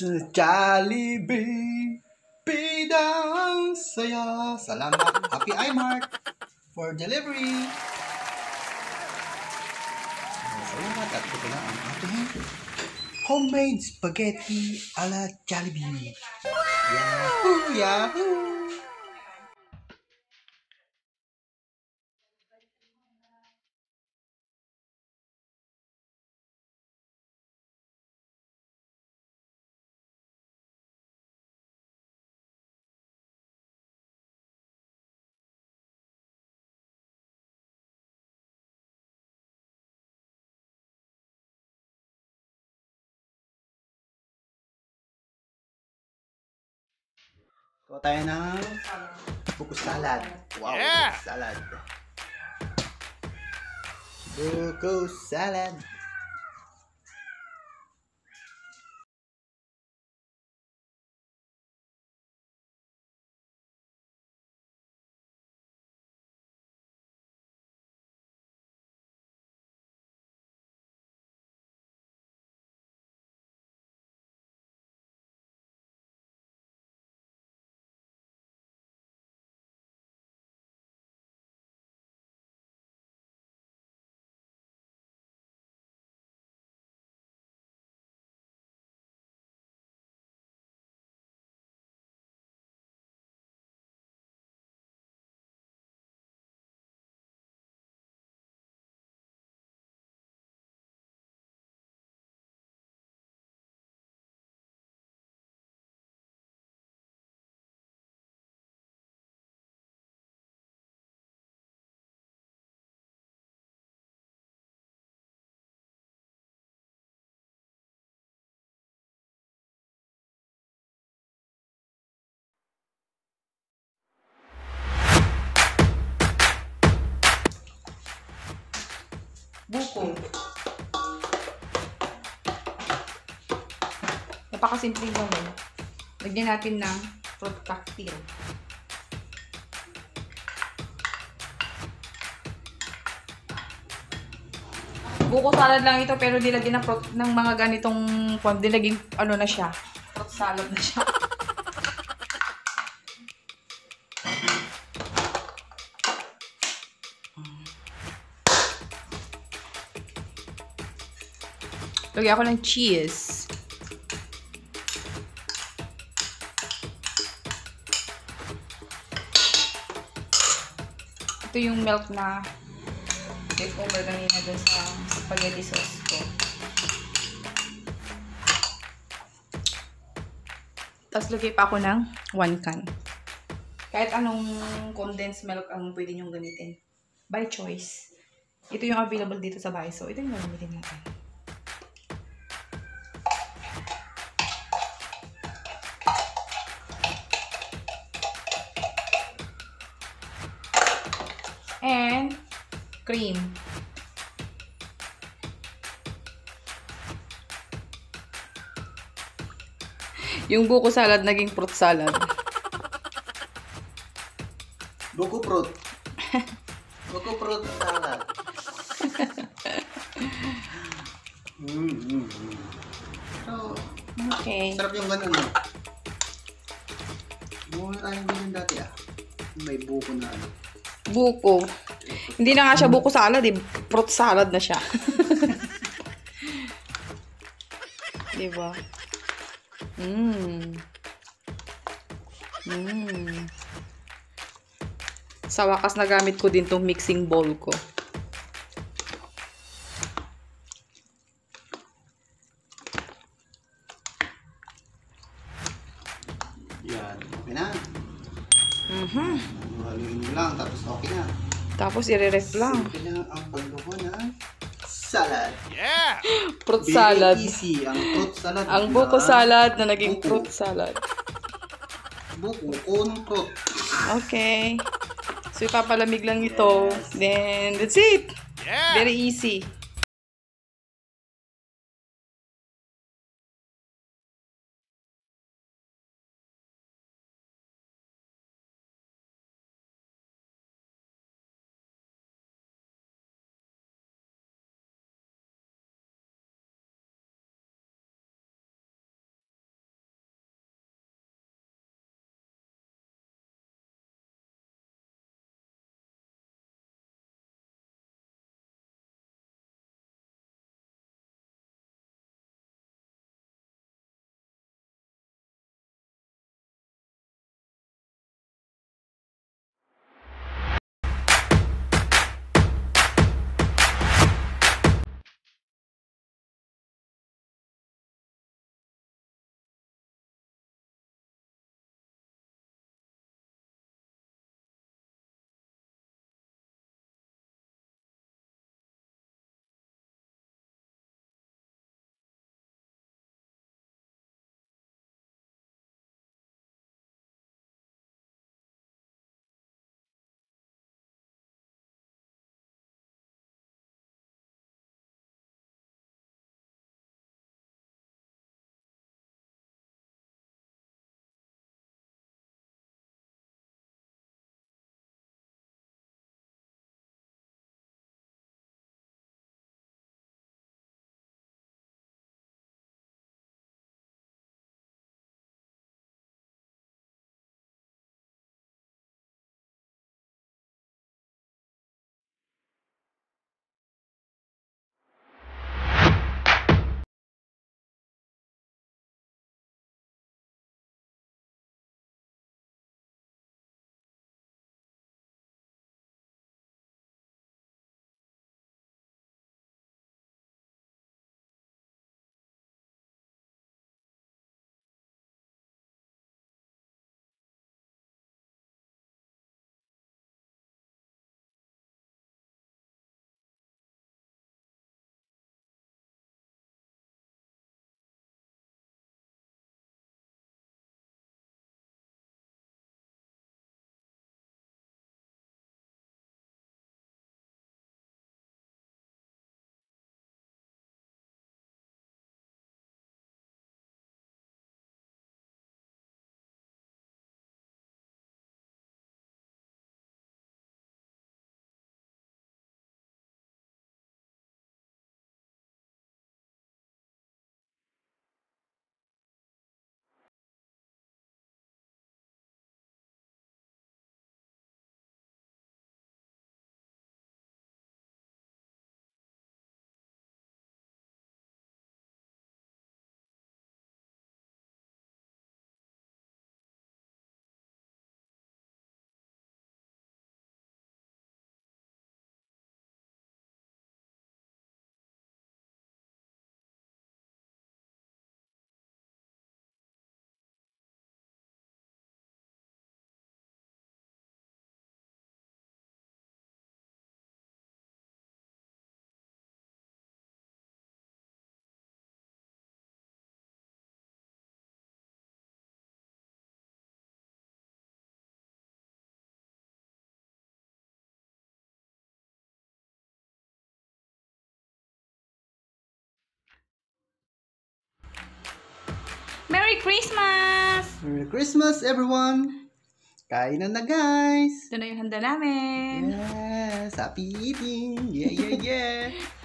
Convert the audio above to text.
Sa Jollibee, bidang saya. Salamat, Happy iMart, for delivery. Salamat at ito na ang ating homemade spaghetti a la Jollibee. Yahoo! Yahoo! Kuha tayo ng buko salad. Wow, yeah! Buko salad. Buko salad. Buko. Napakasimpleng gawin. Lagyan natin ng fruit cocktail. Buko salad lang ito pero nilagyan ng mga ganitong nilagyan ano na siya. Fruit salad na siya. Lagyan ako ng cheese. Ito yung milk na leftover kanina dun sa spaghetti sauce ko. Tapos lagay pa ako ng 1 can. Kahit anong condensed milk ang pwede nyong gamitin. By choice. Ito yung available dito sa bahay. So, ito yung gamitin natin. And cream. Yung buko salad naging fruit salad. Buko fruit. Buko fruit salad. So, Okay. sarap yung ganun. Buko na tayong ganun dati May buko na Buko. Hindi na nga siya buko salad eh. Fruit salad na siya. Diba? Sa wakas nagamit ko din tong mixing bowl ko. Yan. Okay na. Haluin mo lang tapos okay na. Tapos i-ref lang. Simple na ang pagluto ng salad. Yeah! Fruit salad. Very easy ang fruit salad. Ang buko salad na naging fruit salad. Buko con fruit. Okay. So ipapalamig lang ito. Then that's it. Yeah. Very easy. Christmas! Merry Christmas, everyone! Kain na guys! Ito na yung handa namin. Yes! Happy eating! Yeah, yeah, yeah!